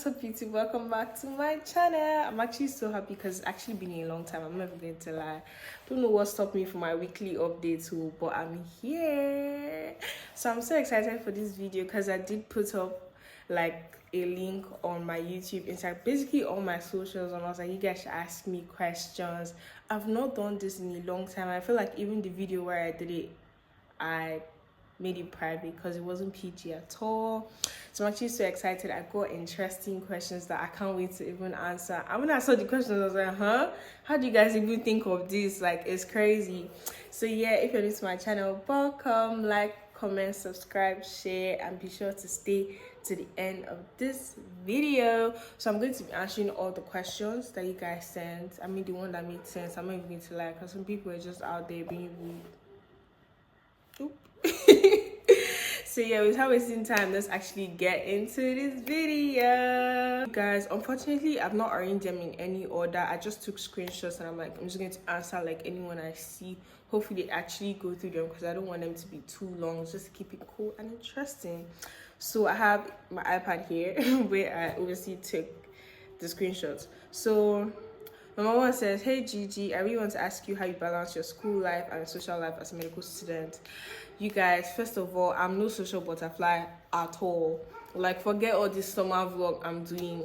What's up, YouTube? Welcome back to my channel. I'm actually so happy because it's actually been a long time. I'm never going to lie. Don't know what stopped me from my weekly updates, but I'm here. So I'm so excited for this video because I did put up like a link on my YouTube, Instagram, basically all my socials, and I was like, you guys should ask me questions. I've not done this in a long time. I feel like even the video where I did it, I made it private because it wasn't PG at all. So I'm actually so excited. I got interesting questions that I can't wait to even answer. And when I saw the questions, I was like, how do you guys even think of this? Like, it's crazy. So yeah, if you're new to my channel, welcome. Like, comment, subscribe, share, and be sure to stay to the end of this video. So I'm going to be answering all the questions that you guys sent. I mean, the one that made sense. I'm not even going to lie, because some people are just out there being rude. So yeah, without wasting time, let's actually get into this video. Guys, unfortunately, I've not arranged them in any order. I just took screenshots and I'm just going to answer like anyone I see. Hopefully they actually go through them because I don't want them to be too long, just to keep it cool and interesting. So I have my iPad here where I obviously took the screenshots. So number one says, hey Gigi, I really want to ask you how you balance your school life and social life as a medical student. You guys, first of all, I'm no social butterfly at all. Like, forget all this summer vlog I'm doing.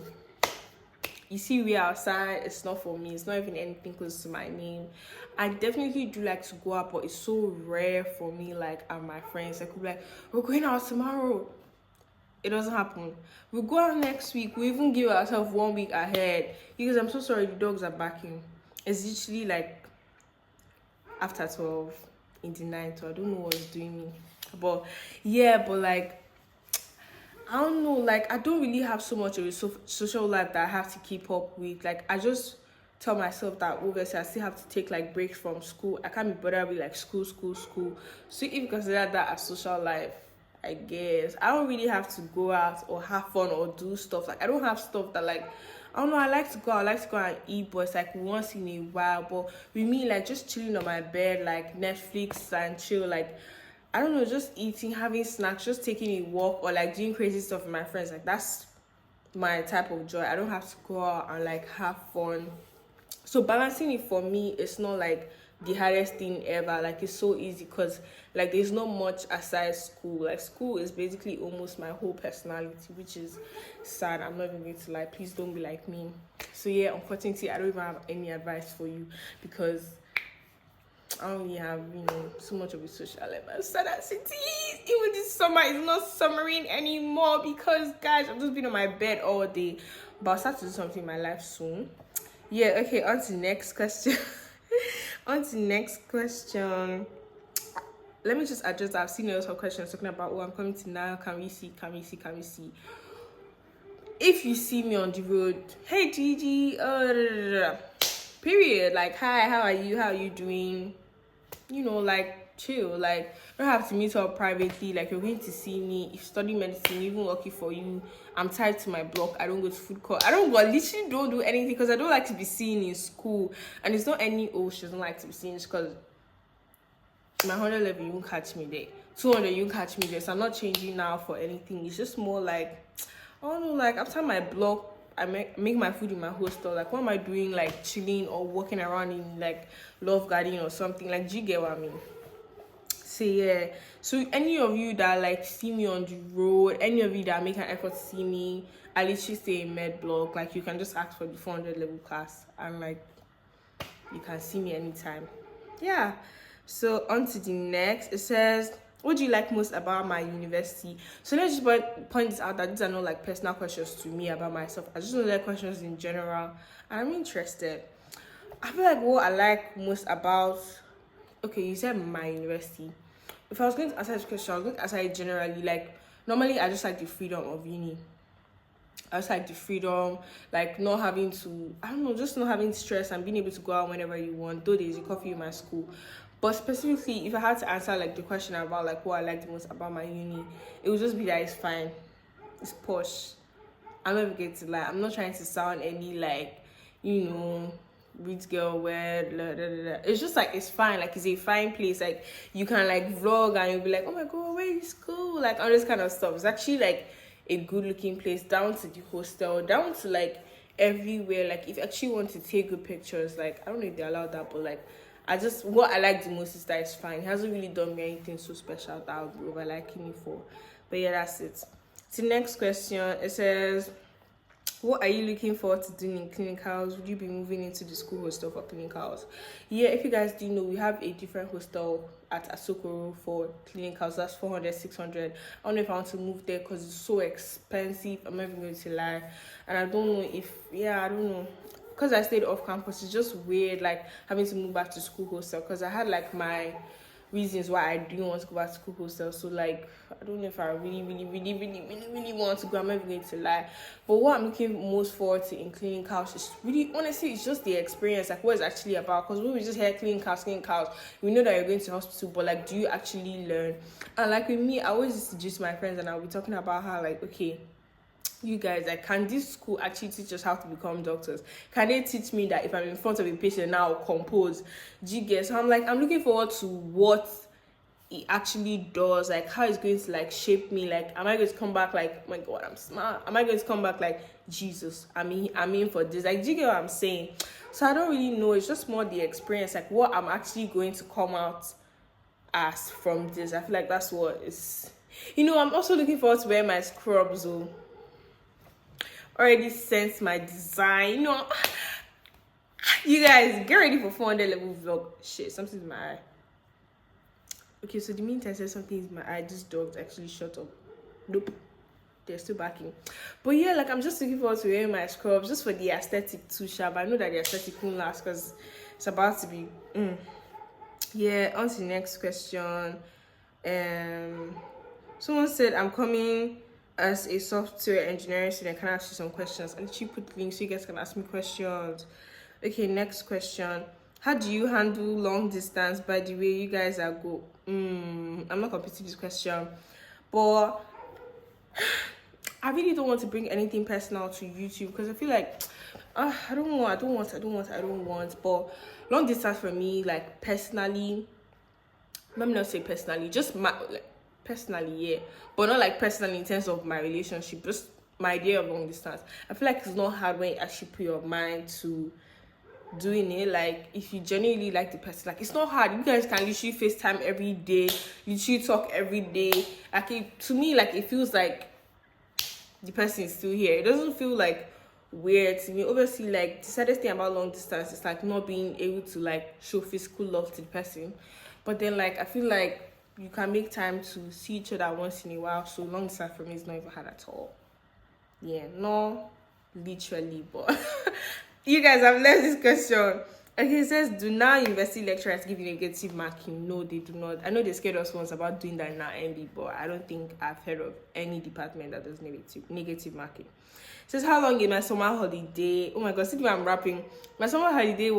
You see, we outside, it's not for me. It's not even anything close to my name. I definitely do like to go out, but it's so rare for me, like, and my friends. I could be like, we're going out tomorrow. It doesn't happen. We'll go out next week. We even give ourselves 1 week ahead. Because I'm so sorry, the dogs are barking. It's literally like after 12 in the night, so I don't know what's doing me. But yeah, but like, I don't know, like, I don't really have so much of a social life that I have to keep up with. Like, I just tell myself that obviously I still have to take like breaks from school. I can't be bothered with like school. So if you consider that as social life, I guess I don't really have to go out or have fun or do stuff. Like, I don't have stuff that, like, I don't know, I like to go and eat, but it's like once in a while. But with me, like, just chilling on my bed, like Netflix and chill, like, I don't know, just eating, having snacks, just taking a walk, or like doing crazy stuff with my friends. Like, that's my type of joy. I don't have to go out and like have fun. So balancing it for me, it's not like the hardest thing ever. Like, it's so easy because like there's not much aside school. Like, school is basically almost my whole personality, which is sad. I'm not even going to lie. Please don't be like me. So yeah, unfortunately, I don't even have any advice for you because I don't really have, so much of a social life as sad as it is. Even this summer is not summering anymore because, guys, I've just been on my bed all day. But I'll start to do something in my life soon. Yeah, okay, on to the next question. Let me just address that. I've seen a lot of questions talking about, I'm coming to now. Can we see? If you see me on the road, hey Gigi, period. Like, hi, how are you doing? Like, chill. Like, you don't have to meet up privately. Like, you're going to see me. If you study medicine, even lucky for you, I'm tied to my block. I don't go to food court. I literally don't do anything because I don't like to be seen in school. And it's not any, she doesn't like to be seen, because my 100 level, you won't catch me there. 200, you won't catch me there. So I'm not changing now for anything. It's just more like, I don't know, like, after my block, I make my food in my hostel. Like, what am I doing, like, chilling or walking around in, like, Love Garden or something? Like, do you get what I mean? So, yeah. So, any of you that, like, see me on the road, any of you that make an effort to see me, I literally stay in med block. Like, you can just ask for the 400 level class. And, like, you can see me anytime. Yeah. So, on to the next. It says, what do you like most about my university? So let's just point this out that these are not like personal questions to me about myself. I just know they're questions in general, and I'm interested. I feel like what I like most about, okay, you said my university. If I was going to answer this question, I was going to answer it generally. Like, normally I just like the freedom of uni. I just like the freedom, like not having to, I don't know, just not having stress and being able to go out whenever you want, though there's a coffee in my school. But specifically, if I had to answer like the question about like what I like the most about my uni, it would just be that it's fine. It's posh. I'm never going to lie. I'm not trying to sound any like, rich girl wear, blah, blah, blah. It's just like, it's fine. Like, it's a fine place. Like, you can like vlog and you'll be like, oh my god, where is school? Like, all this kind of stuff. It's actually like a good looking place, down to the hostel, down to like everywhere. Like if you actually want to take good pictures, like I don't know if they allow that, but like what I like the most is that it's fine. It hasn't really done me anything so special that I'll be over liking it for. But yeah, that's it. The next question, it says, what are you looking forward to doing in clinicals? Would you be moving into the school hostel for clinicals? Yeah, if you guys do know, we have a different hostel at Asokoro for clinicals. That's 400, 600. I don't know if I want to move there because it's so expensive. I'm not even going to lie. And I don't know I don't know. Because I stayed off campus, it's just weird, like, having to move back to school hostel. Because I had, like, my reasons why I didn't want to go back to school hostel. So like I don't know if I really want to go. I'm not even going to lie. But what I'm looking most forward to in cleaning couch is really honestly it's just the experience, like what it's actually about. Because when we just hear clean couch, we know that you're going to hospital, but like do you actually learn? And like with me, I always used to just my friends and I'll be talking about how like okay, you guys, like, can this school actually teach us how to become doctors? Can they teach me that if I'm in front of a patient now, I'll compose? Do you get? So I'm like, I'm looking forward to what it actually does, like how it's going to like shape me. Like, am I going to come back like, oh my God, I'm smart? Am I going to come back like Jesus? I'm in for this. Like, do you get what I'm saying? So I don't really know. It's just more the experience, like what I'm actually going to come out as from this. I feel like that's what is. I'm also looking forward to wearing my scrubs. So already sense my design. You guys get ready for 400 level vlog. Shit, something's in my eye. Okay, so the meantime says something's in my eye. This dog's actually shut up. Nope, they're still barking. But yeah, like I'm just looking forward to wearing my scrubs just for the aesthetic too, sharp. I know that the aesthetic won't last because it's about to be. Yeah, on to the next question. Someone said I'm coming as a software engineering student. Can I ask you some questions? And she put links so you guys can ask me questions. Okay, next question. How do you handle long distance? By the way, you guys are go. I'm not completing this question, but I really don't want to bring anything personal to YouTube because I feel like I don't want. But long distance for me, like personally, let me not say personally, just personally, yeah, but not like personally in terms of my relationship, just my idea of long distance. I feel like it's not hard when you actually put your mind to doing it. Like if you genuinely like the person, like it's not hard. You guys can literally FaceTime every day, literally talk every day. Like to me, like it feels like the person is still here. It doesn't feel like weird to me. Obviously, like the saddest thing about long distance is like not being able to like show physical love to the person. But then like I feel like you can make time to see each other once in a while. So long distance for me is not even hard at all. Yeah, no, literally, but you guys have left this question. Okay, it says, do now university lecturers give you negative marking? No, they do not. I know they scared us once about doing that in our MD, but I don't think I've heard of any department that does negative marking. It says, how long is my summer holiday? Oh my God, see I'm rapping. My summer holiday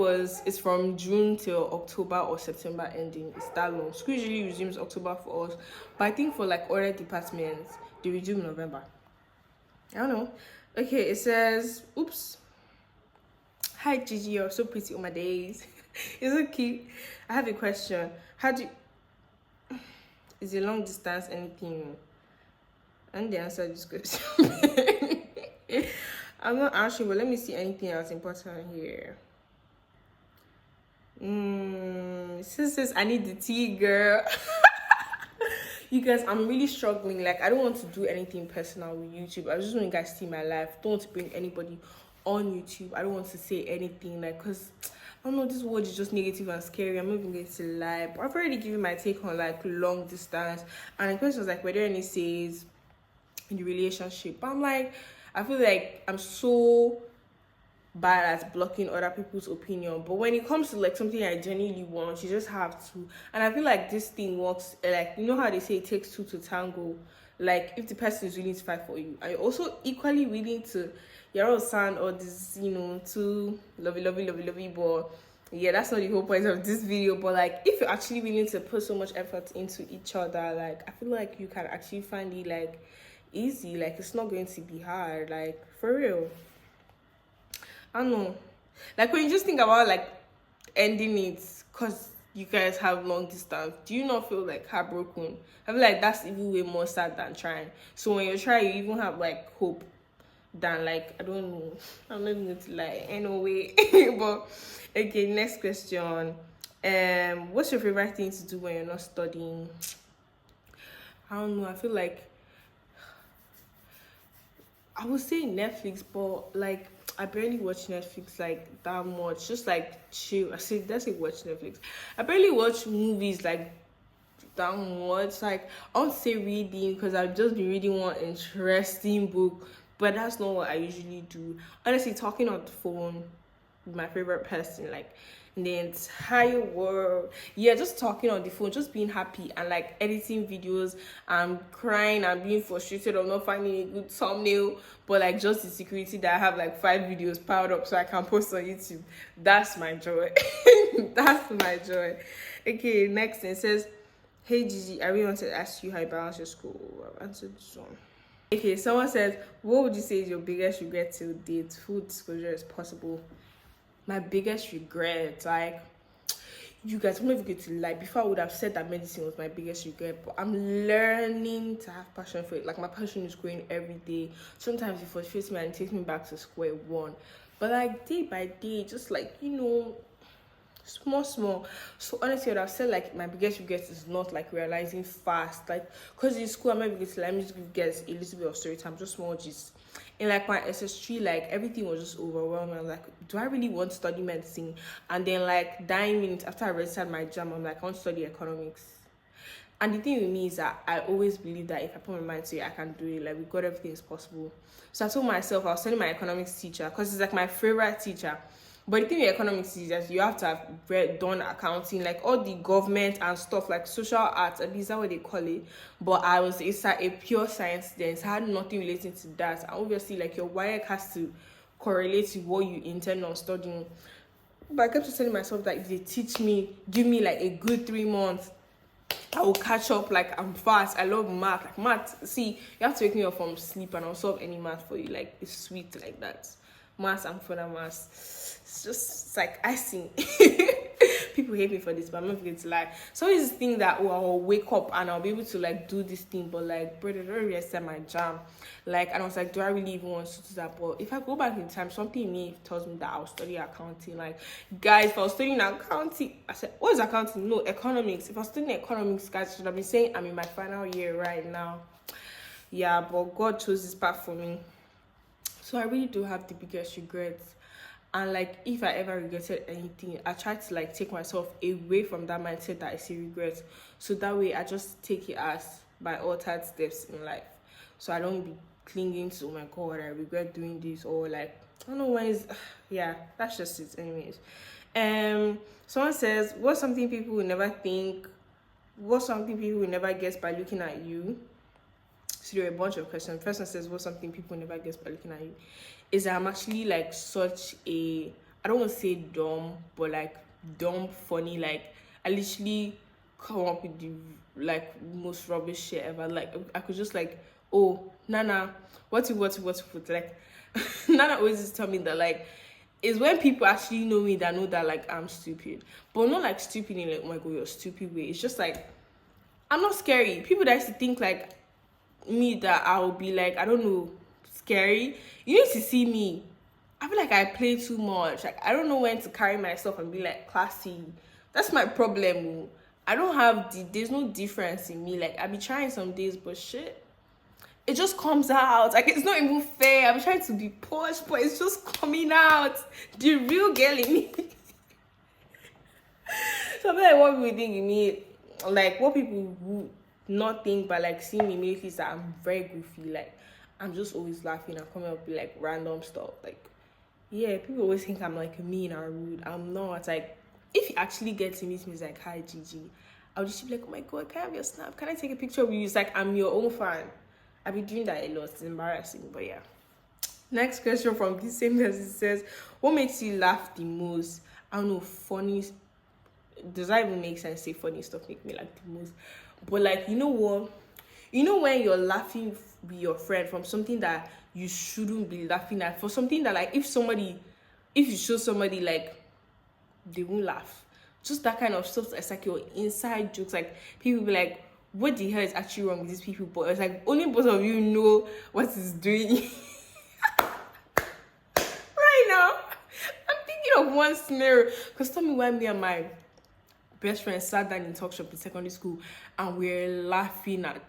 is from June till October or September ending. It's that long. School usually resumes October for us, but I think for like other departments, they resume November. I don't know. Okay, it says, oops. Hi Gigi, you're so pretty on my days. It's so cute. I have a question. Is a long distance anything? I need to answer this question. I'm not answering, but let me see anything else important here. Says I need the tea, girl. You guys, I'm really struggling. Like I don't want to do anything personal with YouTube. I just want you guys to see my life. Don't want to bring anybody on YouTube. I don't want to say anything like because I don't know, this word is just negative and scary. I'm not even going to lie, but I've already given my take on like long distance, and the question was like, were there any says in the relationship? But I'm like, I feel like I'm so bad at blocking other people's opinion, but when it comes to like something I genuinely want, you just have to. And I feel like this thing works like, you know how they say it takes two to tango. Like if the person is willing to fight for you, and you're also equally willing to, you're all sound or this, too lovey, but yeah, that's not the whole point of this video. But like if you're actually willing to put so much effort into each other, like I feel like you can actually find it like easy. Like it's not going to be hard, like for real. I don't know, like when you just think about like ending it because you guys have long distance, do you not feel like heartbroken? I feel like that's even way more sad than trying. So when you try, you even have like hope than like, I don't know. I'm not even going to lie. Anyway, but okay. Next question. What's your favorite thing to do when you're not studying? I don't know. I feel like I would say Netflix, but like I barely watch Netflix like that much. Just like chill. That's say watch Netflix. I barely watch movies like that much. Like I won't say reading because I've just been reading one interesting book, but that's not what I usually do. Honestly, talking on the phone with my favorite person, like in the entire world. Yeah, just talking on the phone, just being happy and like editing videos and crying and being frustrated of not finding a good thumbnail, but like just the security that I have like 5 videos piled up so I can post on YouTube. That's my joy. That's my joy. Okay, next it says, hey Gigi, I really want to ask you how you balance your school. I've answered this one. Okay, someone says, what would you say is your biggest regret till date? Full disclosure is possible. My biggest regret, like, you guys, I'm not even going to lie. Before I would have said that medicine was my biggest regret, but I'm learning to have passion for it. Like my passion is growing every day. Sometimes it frustrates me and it takes me back to square one. But like day by day, just like, small. So honestly, what I've said, like my biggest regret is not like realizing fast, like because in school I'm not going to let me just give guys a little bit of story time, just more just in like my SS3, like everything was just overwhelming. I'm like, do I really want to study medicine? And then like 9 minutes after I registered my jam, I'm like, I want to study economics. And the thing with me is that I always believe that if I put my mind to it, I can do it. Like with God, everything is possible. So I told myself I was telling my economics teacher because it's like my favorite teacher. But the thing with economics is that you have to have done accounting, like all the government and stuff, like social arts, at least that's what they call it. But it's a pure science student. So I had nothing relating to that. And obviously, like your WIAC has to correlate to what you intend on studying. But I kept telling myself that if they teach me, give me like a good 3 months, I will catch up. Like I'm fast. I love math. Like math. See, you have to wake me up from sleep and I'll solve any math for you. Like it's sweet like that. Maths and further maths. It's like icing. People hate me for this, but I'm not going to lie. So it's this thing that I'll wake up and I'll be able to like do this thing, but like brother, don't really set my jam. Like, and I was like, do I really even want to do that? But if I go back in time, something in me tells me that I'll study accounting. Like, guys, if I was studying accounting, I said, what is accounting? No, economics. If I was studying economics, guys, I should have been saying I'm in my final year right now. Yeah, but God chose this path for me. So I really do have the biggest regrets. And like if I ever regretted anything, I try to like take myself away from that mindset that I see regret. So that way I just take it as my altered steps in life. So I don't be clinging to, oh my God, I regret doing this, or like I don't know when is yeah, that's just it anyways. Someone says, what's something people will never guess by looking at you? So there are a bunch of questions. First one says, what's something people never guess by looking at you? Is that I'm actually like such a, I don't want to say dumb, but like dumb, funny. Like I literally come up with the like most rubbish shit ever. Like I could just like, oh, Nana, what? Like Nana always just tell me that like, is when people actually know me that know that like I'm stupid. But not like stupid in like, oh my God, you're a stupid way. It's just like, I'm not scary. People that used to think like me that I'll be like, I don't know, scary. You need to see me. I feel like I play too much. Like I don't know when to carry myself and be like classy. That's my problem. I don't have there's no difference in me. Like I be trying some days, but shit, it just comes out. Like it's not even fair. I'm trying to be posh, but it's just coming out. The real girl in me. So I feel like what people think in me, like what people would not think, but like seeing me immediately is that I'm very goofy. Like I'm just always laughing and coming up with like random stuff. Like yeah, people always think I'm like mean or rude. I'm not. Like if you actually get to meet me, it's like, hi Gigi, I'll just be like, oh my God, can I have your snap? Can I take a picture of you? It's like I'm your own fan. I've been doing that a lot. It's embarrassing, but yeah. Next question from this same person says, what makes you laugh the most? I don't know, funny. Does that even make sense? Say funny stuff make me like the most. But like, you know what? You know when you're laughing with your friend from something that you shouldn't be laughing at, for something that like if you show somebody like they won't laugh. just that kind of stuff. It's like your inside jokes. Like people be like, what the hell is actually wrong with these people? But it's like only both of you know what is doing. Right now, I'm thinking of one scenario. Because tell me why me and my best friend sat down in talk shop in secondary school and we're laughing at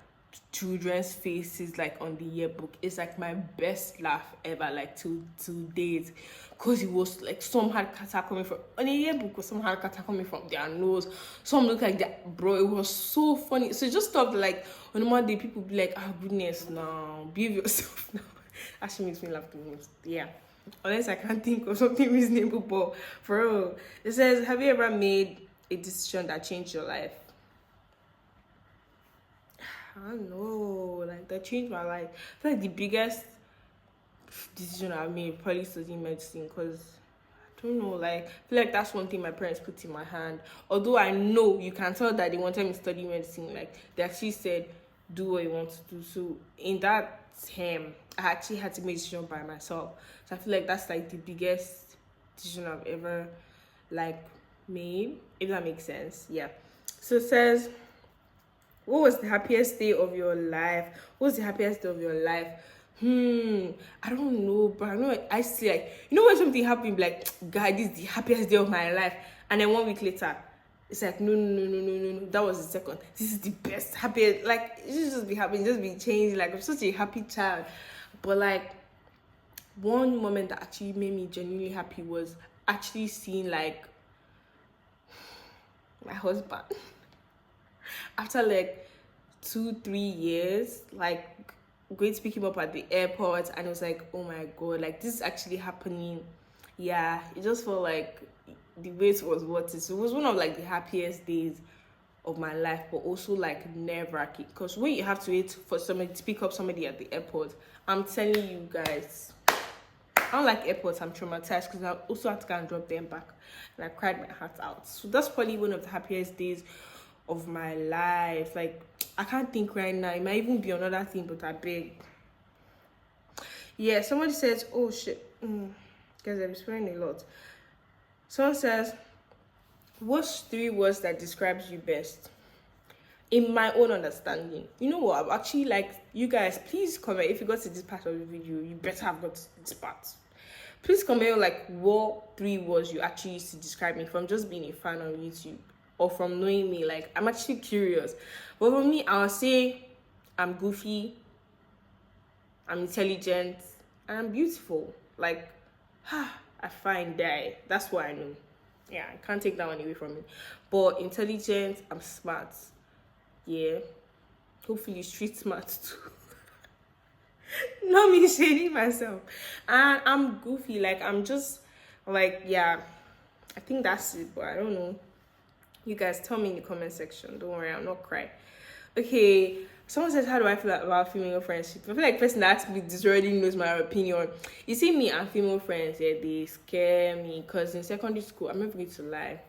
children's faces like on the yearbook. It's like my best laugh ever, like to date, because it was like some had kata coming from on a yearbook, or some had kata coming from their nose, some look like that, bro. It was so funny. So just stuff like on a Monday people be like, oh goodness, now behave yourself now. Actually makes me laugh the most. Yeah, unless I can't think of something reasonable. But for real, it says, have you ever made a decision that changed your life? I don't know, like that changed my life. I feel like the biggest decision I made probably studying medicine, because I don't know, like I feel like that's one thing my parents put in my hand. Although I know you can tell that they wanted me to study medicine, like they actually said do what you want to do. So in that term, I actually had to make a decision by myself. So I feel like that's like the biggest decision I've ever like made, if that makes sense. Yeah. So it says, what was the happiest day of your life? What was the happiest day of your life? I don't know, but I know I see, like, you know when something happened, like, God, this is the happiest day of my life, and then 1 week later, it's like, no, that was the second. This is the best, happiest. Like, it should just be happy, just be changed. Like, I'm such a happy child, but like, one moment that actually made me genuinely happy was actually seeing like my husband after like 2-3 years, like going to pick him up at the airport, and it was like, oh my god, like this is actually happening. Yeah, it just felt like the wait was worth it. So it was one of like the happiest days of my life, but also like nerve-wracking, because when you have to wait for somebody to pick up somebody at the airport, I'm telling you guys, I don't like airports. I'm traumatized because I also had to go and drop them back, and I cried my heart out. So that's probably one of the happiest days of my life. Like, I can't think right now. It might even be another thing, but I beg. Yeah, somebody says, oh shit, guys, I'm swearing a lot. Someone says, what's 3 words that describes you best? In my own understanding. You know what, I'm actually like, you guys, please comment. If you got to this part of the video, you better have got to this part. Please comment like what 3 words you actually used to describe me, from just being a fan on YouTube or from knowing me. Like, I'm actually curious. But for me, I'll say I'm goofy, I'm intelligent, and I'm beautiful. Like, I find that. That's what I know. Yeah, I can't take that one away from me. But intelligent, I'm smart. Yeah, hopefully street smart too. Not me shading myself. And I'm goofy, like I'm just like, yeah, I think that's it, but I don't know. You guys tell me in the comment section. Don't worry, I'm not crying. Okay, someone says, how do I feel about female friendship? I feel like the person that asked me this already knows my opinion. You see, me and female friends, yeah, they scare me, because in secondary school, I'm not going to lie,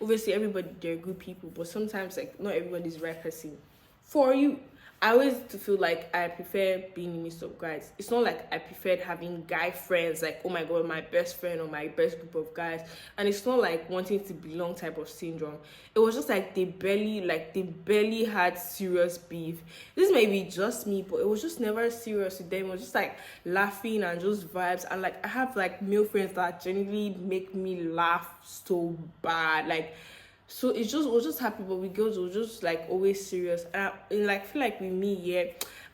obviously everybody, they're good people, but sometimes like not everybody's the right person for you. I always feel like I prefer being in the midst of guys. It's not like I preferred having guy friends, like, oh my god, my best friend or my best group of guys. And it's not like wanting to belong type of syndrome. It was just like they barely had serious beef. This may be just me, but it was just never serious with them. It was just like laughing and just vibes. And like I have like male friends that genuinely make me laugh so bad. Like, so it was just happy, but with girls, it was just like always serious. And like feel like with me, yeah,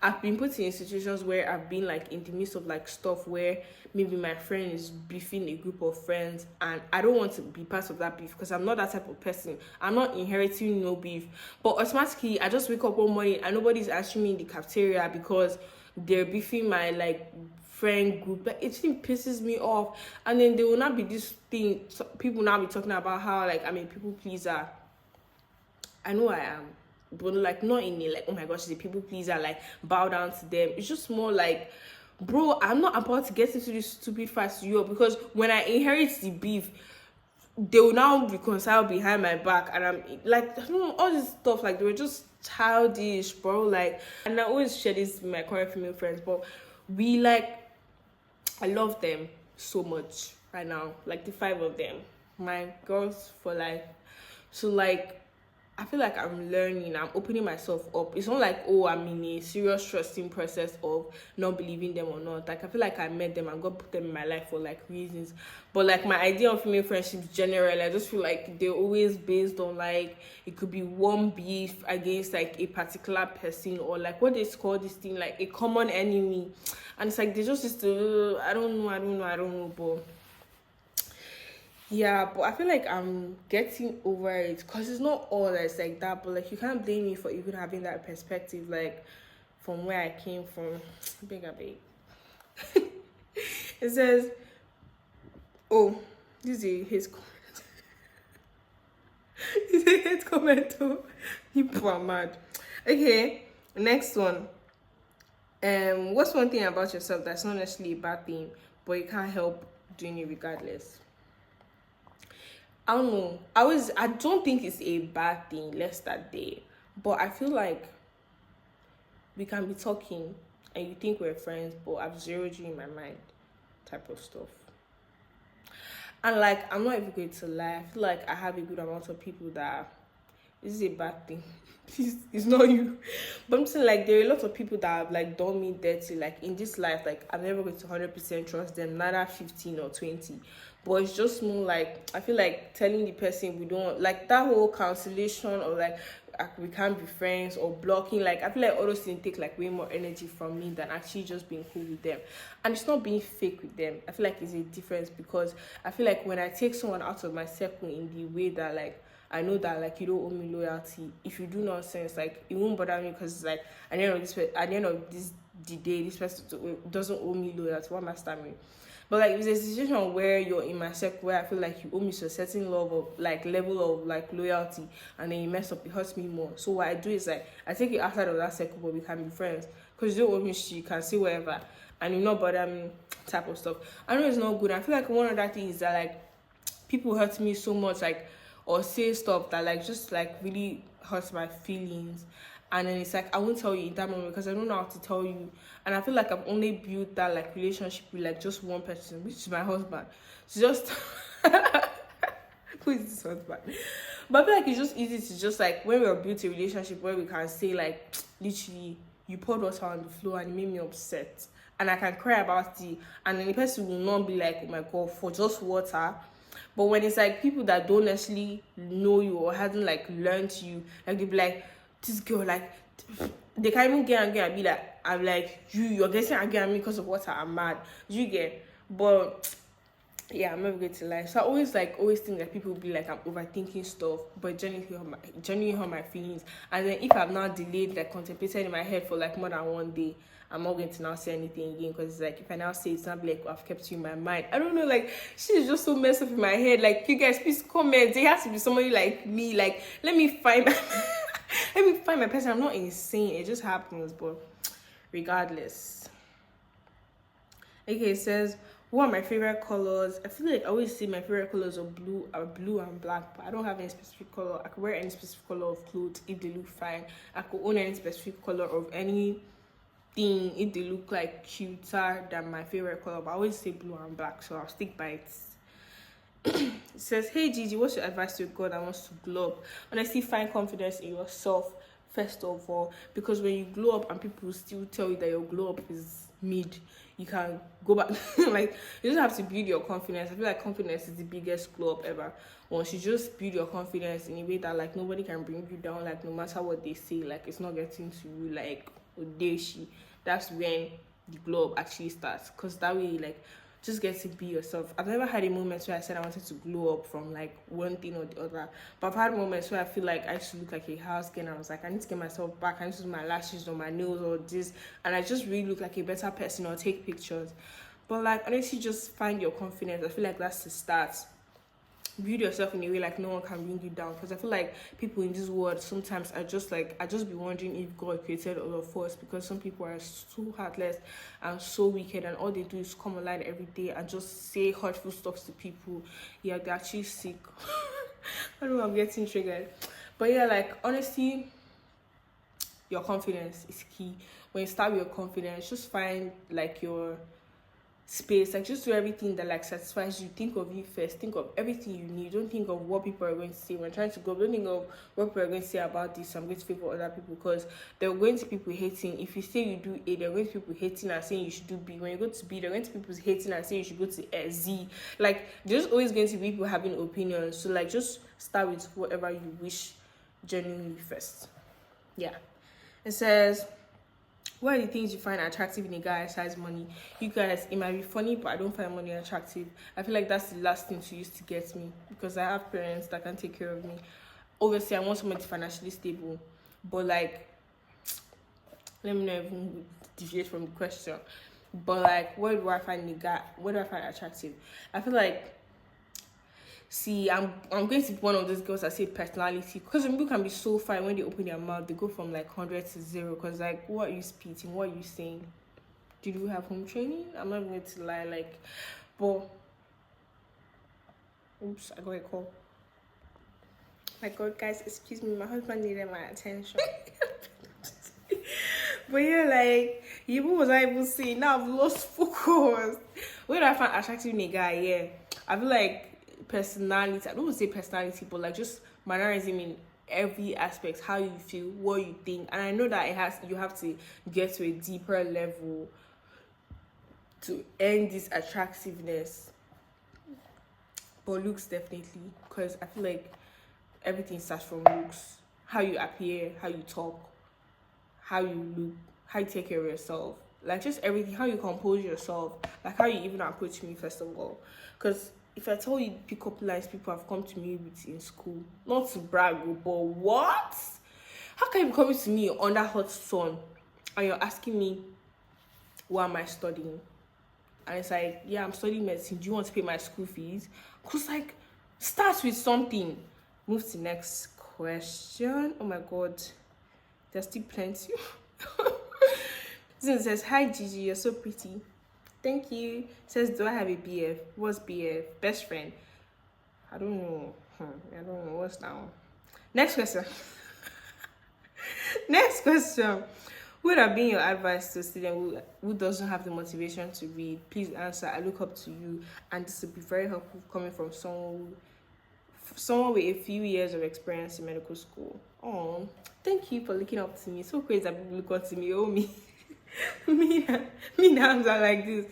I've been put in situations where I've been like in the midst of like stuff where maybe my friend is beefing a group of friends, and I don't want to be part of that beef because I'm not that type of person. I'm not inheriting no beef, but automatically I just wake up one morning and nobody's answering me in the cafeteria because they're beefing my like friend group. Like, it thing pisses me off. And then there will not be this thing, people now be talking about how like I'm a people pleaser. I know I am, but like not in a like, oh my gosh, she's a people pleaser, like bow down to them. It's just more like, bro, I'm not about to get into this stupid fight to you, because when I inherit the beef, they will now reconcile behind my back, and I'm like, I don't know, all this stuff, like they were just childish, bro. Like, and I always share this with my current female friends, but I love them so much right now, like the 5 of them. my girls for life. So like I feel like I'm learning, I'm opening myself up. It's not like, oh, I'm in a serious trusting process of not believing them or not. Like I feel like I met them and God put them in my life for like reasons. But like my idea of female friendships generally, I just feel like they're always based on like it could be one beef against like a particular person, or like what they call this thing, like a common enemy. And it's like they just used to I don't know, but yeah, but I feel like I'm getting over it because it's not all that's like that. But like, you can't blame me for even having that perspective, like from where I came from. Big a big. It says, "Oh, this is a hate comment. It's a hate comment. Oh, people are mad." Okay, next one. What's one thing about yourself that's not necessarily a bad thing, but you can't help doing it regardless? I don't know. I don't think it's a bad thing. Let's start there. But I feel like we can be talking and you think we're friends, but I've zeroed you in my mind, type of stuff. And like I'm not even going to lie. I feel like I have a good amount of people that this is a bad thing. Please, it's not you. But I'm saying like there are a lot of people that have like done me dirty. Like in this life, like I'm never going to 100% trust them, neither 15 or 20. But it's just more like I feel like telling the person we don't like that whole cancellation or like we can't be friends or blocking. Like I feel like all those things take like way more energy from me than actually just being cool with them. And it's not being fake with them. I feel like it's a difference because I feel like when I take someone out of my circle in the way that like I know that like you don't owe me loyalty. If you do nonsense, like it won't bother me because it's like at the end of this the day, this person doesn't owe me loyalty. What am I stammering? But like if there's a situation where you're in my circle where I feel like you owe me to a certain level of like loyalty, and then you mess up, it hurts me more. So what I do is like I take it outside of that circle, but we can be friends because you don't owe me shit. You can say whatever, and you not bother me, type of stuff. I know it's not good. I feel like one of that things is that like people hurt me so much, like or say stuff that like just like really hurts my feelings, and then it's like I won't tell you in that moment because I don't know how to tell you. And I feel like I've only built that like relationship with like just one person, which is my husband. So just who is this husband? But I feel like it's just easy to just like when we're built a relationship where we can say like literally you poured water on the floor and it made me upset, and I can cry about it, and then the person will not be like, oh my god, for just water. But when it's like people that don't necessarily know you or hasn't like learned you, like they'll be like, this girl, like they can't even get angry and be like, I'm like, you're getting angry at me because of what I'm mad. You get, but yeah, I'm never going to lie. So I always think that people will be like I'm overthinking stuff, but genuinely hurt my feelings. And then if I've now delayed, like contemplated in my head for like more than one day, I'm not going to now say anything again because it's like if I now say it's not like I've kept you in my mind. I don't know, like she's just so messed up in my head. Like you guys, please comment. There has to be somebody like me. Like let me find let me find my person. I'm not insane. It just happens, but regardless. Okay, it says, what are my favorite colors? I feel like I always say my favorite colors are blue and black, but I don't have any specific color. I could wear any specific color of clothes if they look fine. I could own any specific color of anything if they look like cuter than my favorite color. But I always say blue and black, so I'll stick by it. It says, hey Gigi, what's your advice to a girl that wants to glow up? Honestly, find confidence in yourself first of all, because when you glow up and people still tell you that your glow up is mid, you can go back. Like you just have to build your confidence. I feel like confidence is the biggest glow up ever. Once you just build your confidence in a way that like nobody can bring you down, like no matter what they say, like it's not getting to you, like odeshi. That's when the glow up actually starts, because that way like just get to be yourself. I've never had a moment where I said I wanted to glow up from like one thing or the other, but I've had moments where I feel like I used to look like a house girl and I was like, I need to get myself back. I need to do my lashes or my nails or this, and I just really look like a better person or take pictures. But like honestly, just find your confidence. I feel like that's the start. Build yourself in a way like no one can bring you down, because I feel like people in this world sometimes I just be wondering if God created all of us, because some people are so heartless and so wicked, and all they do is come online every day and just say hurtful stuff to people. Yeah, they're actually sick. I know I'm getting triggered, but yeah, like honestly, your confidence is key. When you start with your confidence, just find like your space. Like, just do everything that like satisfies you. Think of you first. Think of everything you need. Don't think of what people are going to say when trying to go. Don't think of what people are going to say about this. I'm going to favor other people, because there are going to be people hating. If you say you do A, there are going to be people hating and saying you should do B. When you go to B, there are going to be people hating and saying you should go to Z. Like, there's always going to be people having opinions. So like, just start with whatever you wish genuinely first. Yeah. It says, what are the things you find attractive in a guy besides money? You guys, it might be funny, but I don't find money attractive. I feel like that's the last thing to use to get me, because I have parents that can take care of me. Obviously, I want someone financially stable, but like, let me not even deviate from the question. But like, what do I find in a guy? What do I find attractive? I feel like, see, I'm going to be one of those girls that say personality, because some people can be so fine when they open their mouth, they go from like 100 to 0, because like, what are you speaking? What are you saying? Did you have home training? I'm not going to lie, like, but oops, I got a call. My God, guys, excuse me, my husband needed my attention. But yeah, like, what was I even saying? Now I've lost focus. What do I find attractive in a guy? Yeah, I feel like personality. I don't want to say personality, but like just mannerism in every aspect. How you feel, what you think, and I know that you have to get to a deeper level to end this attractiveness. But looks, definitely, because I feel like everything starts from looks. How you appear, how you talk, how you look, how you take care of yourself, like just everything, how you compose yourself, like how you even approach me first of all. Because if I tell you pick up lines people have come to me with in school, not to brag, but what? How can you be coming to me under hot sun and you're asking me what am I studying? And it's like, yeah, I'm studying medicine. Do you want to pay my school fees? Because like, start with something. Move to next question. Oh my God, there's still plenty. This says, hi Gigi, you're so pretty. Thank you. It says, do I have a BF? What's BF? Best friend. I don't know. I don't know what's that one. Next question. Next question. What would have been your advice to a student who doesn't have the motivation to read? Please answer. I look up to you, and this would be very helpful coming from someone with a few years of experience in medical school. Oh, thank you for looking up to me. So crazy that people look up to me. Oh, me. me now I'm like this.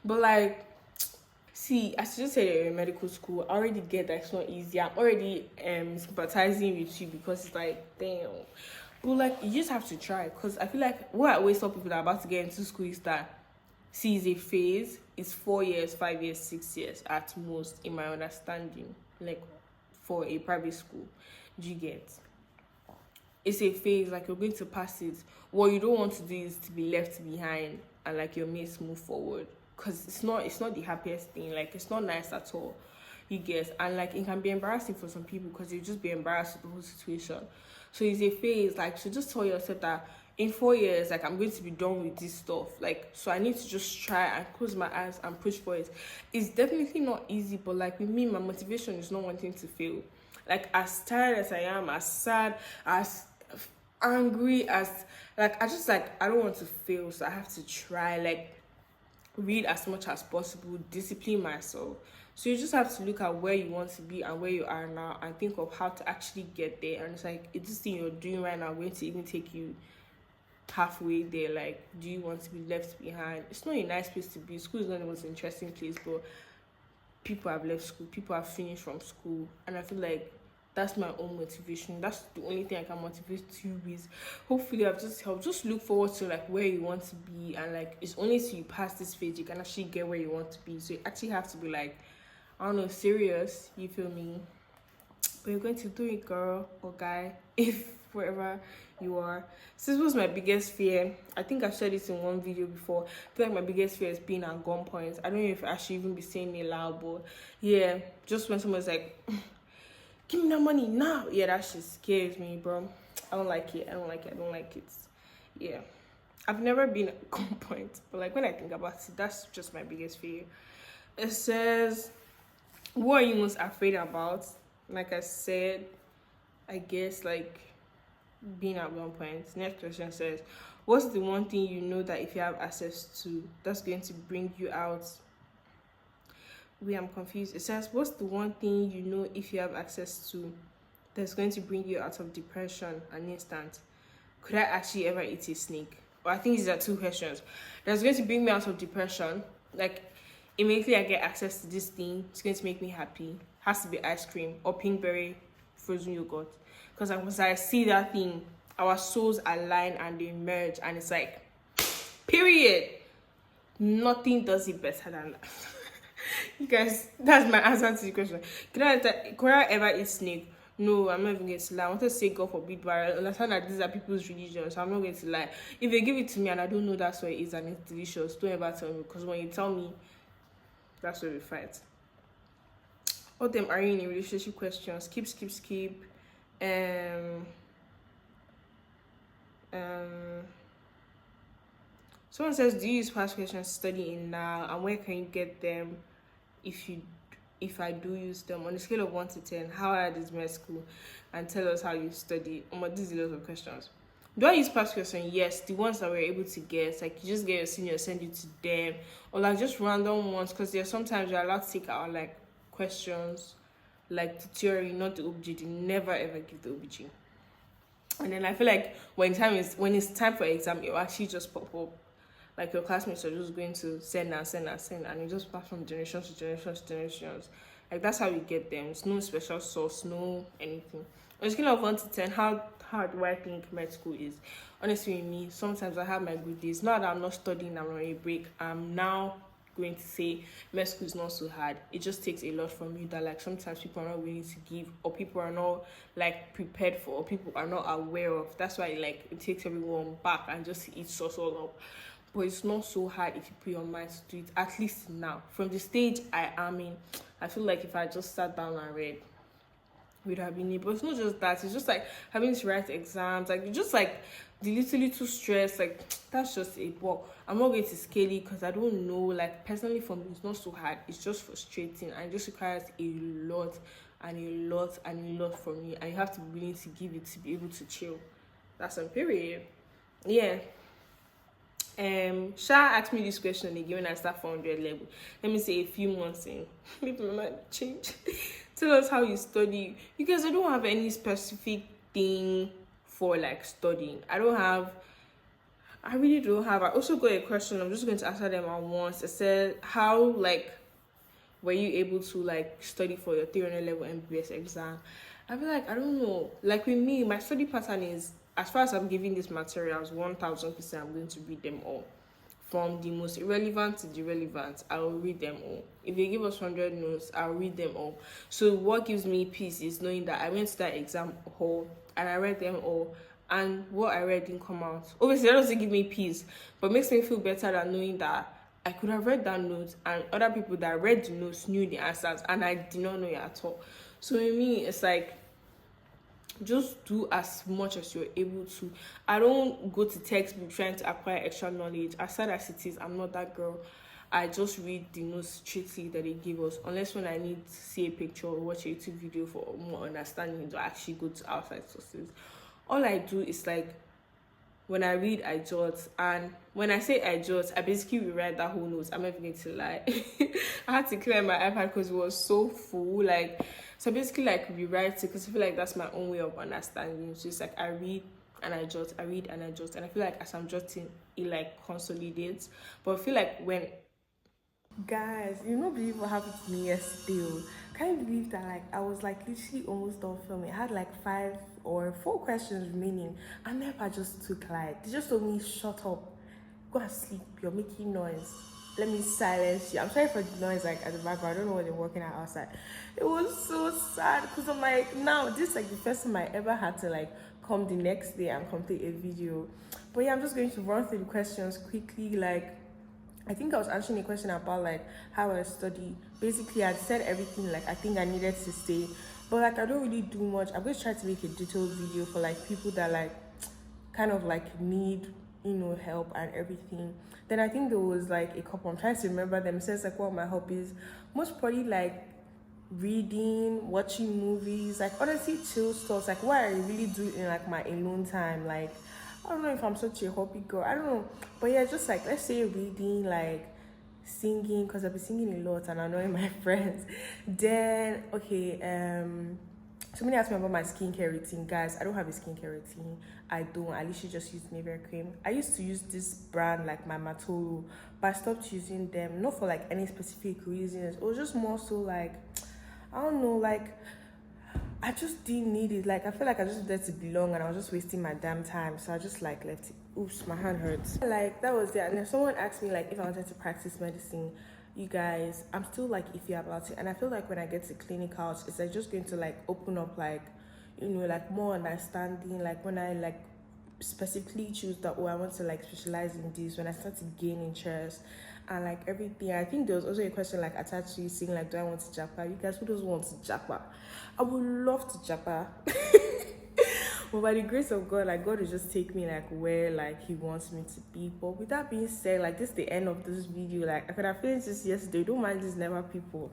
But like, see, as you just said, you're in medical school, I already get that it's not easy. I'm already sympathizing with you, because it's like, damn. But like, you just have to try, because I feel like what I always tell people that are about to get into school is that, see, it's a phase. It's 4 years, 5 years, 6 years at most, in my understanding, like for a private school. Do you get? It's a phase, like you're going to pass it. What you don't want to do is to be left behind and like your mates move forward, because it's not the happiest thing. Like, it's not nice at all, you get. And like, it can be embarrassing for some people, because you just be embarrassed with the whole situation. So it's a phase. Like, so just tell yourself that in 4 years, like, I'm going to be done with this stuff. Like, so I need to just try and close my eyes and push for it. It's definitely not easy, but like with me, my motivation is not wanting to fail. Like, as tired as I am, as sad, as angry as, like, I just, like, I don't want to fail, so I have to try, like, read as much as possible, discipline myself. So you just have to look at where you want to be and where you are now, and think of how to actually get there. And it's like, is this thing you're doing right now going to even take you halfway there? Like, do you want to be left behind? It's not a nice place to be. School is not the most interesting place, but people have left school, people have finished from school, and I feel like that's my own motivation. That's the only thing I can motivate you with. Hopefully I've just helped. Just look forward to like where you want to be, and like, it's only till you pass this phase you can actually get where you want to be. So you actually have to be like, I don't know, serious, you feel me? But you're going to do it, girl or guy, if wherever you are. So this was my biggest fear. I think I've said this in one video before. I feel like my biggest fear is being at gunpoint. I don't know if I should even be saying it loud, but yeah, just when someone's like, give me that money now. Yeah, that shit scares me, bro. I don't like it. Yeah. I've never been at gunpoint, but like, when I think about it, that's just my biggest fear. It says, what are you most afraid about? Like I said, I guess like being at gunpoint. Next question says, What's the one thing you know that if you have access to, that's going to bring you out? I'm confused. It says, what's the one thing you know if you have access to that's going to bring you out of depression an instant? Could I actually ever eat a snake? Well, I think these are two questions. That's going to bring me out of depression. Like, immediately I get access to this thing, it's going to make me happy. Has to be ice cream or pinkberry frozen yogurt. Because once I see that thing, our souls align and they merge, and it's like, period. Nothing does it better than that. You guys, that's my answer to the question. Could I ever eat snake? No, I'm not even going to lie. I want to say God forbid, but I understand that these are people's religions, so I'm not going to lie. If they give it to me and I don't know that's what it is and it's delicious, don't ever tell me, because when you tell me, that's where we fight. All them are in relationship questions. Skip. Someone says, do you use past questions studying now, and where can you get them if I do use them? On a scale of 1 to 10, how hard is med school? And tell us how you study. This is a lot of questions. Do I use past questions? Yes, the ones that we're able to get. Like, you just get your senior, send it to them, or like just random ones, because there's sometimes you're allowed to take out like questions, like the theory, not the OBJ. They never ever give the OBJ. And then I feel like when it's time for exam, it will actually just pop up. Like, your classmates are just going to send, and you just pass from generations to generations. Like, that's how we get them. It's no special sauce, no anything. On a scale of 1 to 10, how hard do I think med school is? Honestly, with me, sometimes I have my good days. Now that I'm not studying, I'm on a break, I'm now going to say med school is not so hard. It just takes a lot from you that, like, sometimes people are not willing to give, or people are not like prepared for, or people are not aware of. That's why, like, it takes everyone back and just eats us all up. But it's not so hard if you put your mind to do it. At least now, from the stage I am in, I feel like if I just sat down and read, would have been it. But it's not just that, it's just like having to write exams, like, you just like the little stress, like, that's just it. But I'm not going to scale it because I don't know. Like, personally, for me, it's not so hard, it's just frustrating, and it just requires a lot from you, and you have to be willing to give it to be able to chill. That's on period. Yeah. Sha asked me this question again when I start 400 level. Let me say a few months in. Maybe my mind change. Tell us how you study. Because I don't have any specific thing for like studying. I really don't have. I also got a question. I'm just going to answer them at once. It said, how like were you able to like study for your 300 level MBS exam? I feel like, I don't know. Like, with me, my study pattern is, as far as I'm giving these materials, 1000% I'm going to read them all. From the most irrelevant to the relevant, I will read them all. If they give us 100 notes, I'll read them all. So what gives me peace is knowing that I went to that exam hall and I read them all, and what I read didn't come out. Obviously, that doesn't give me peace, but makes me feel better than knowing that I could have read that note and other people that read the notes knew the answers and I did not know it at all. So with me, it's like, just do as much as you're able to. I don't go to textbook trying to acquire extra knowledge. As sad as it is, I'm not that girl. I just read the notes strictly that they give us, unless when I need to see a picture or watch a YouTube video for more understanding, to actually go to outside sources. All I do is, like, when I read, I jot, and when I say I jot, I basically rewrite that whole notes. I'm not even going to lie. I had to clear my iPad because it was so full. Like, so basically, like, rewrite it because I feel like that's my own way of understanding. So it's like I read and I jot, I read and I jot, and I feel like as I'm jotting, it like consolidates. But I feel like when, guys, you don't believe what happened to me yesterday. Can't you believe that, like, I was like literally almost done filming. I had like 5 or 4 questions remaining, and Nepa just took, like, they just told me, shut up, go and sleep, you're making noise, let me silence you. I'm sorry for the noise, like, at the background. I don't know what they're working at outside. It was so sad because I'm like, now this is like the first time I ever had to like come the next day and complete a video. But yeah, I'm just going to run through the questions quickly. Like, I think I was answering a question about like how I study. Basically, I said everything like I think I needed to say, but like I don't really do much. I'm going to try to make a detailed video for like people that like kind of like need, you know, help and everything. Then I think there was like a couple, I'm trying to remember them. It says like what my hobbies, most probably like reading, watching movies, like honestly chill stuff, like what I really do in like my alone time. Like I don't know if I'm such a hobby girl. I don't know. But yeah, just like, let's say reading, like singing, because I've been singing a lot and annoying my friends. Then, okay, somebody asked me about my skincare routine. Guys, I don't have a skincare routine. I don't. I literally just use Nivea cream. I used to use this brand like my Matoro, but I stopped using them. Not for like any specific reasons. It was just more so like, I don't know, like I just didn't need it. Like I feel like I just wanted to belong and I was just wasting my damn time. So I just like left it. Oops, my hand hurts. Like that was it. And then someone asked me like if I wanted to practice medicine. You guys, I'm still like iffy about it. And I feel like when I get to clinicals, it's like just going to like open up like, you know, like more understanding. Like when I like specifically choose that, oh, I want to like specialize in this, when I start to gain interest and like everything. I think there was also a question like attached to you saying like, do I want to japa? You guys, who doesn't want to japa? I would love to japa. But by the grace of God, like God will just take me like where like He wants me to be. But with that being said, like this is the end of this video. Like I could have finished this yesterday. Don't mind these never people.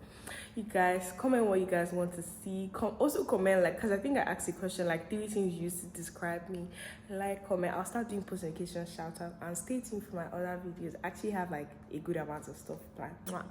You guys comment what you guys want to see. Also comment like, because I think I asked a question like 3 things you used to describe me. Like, comment. I'll start doing post notification shout out and stay tuned for my other videos. I actually have like a good amount of stuff planned. Mwah.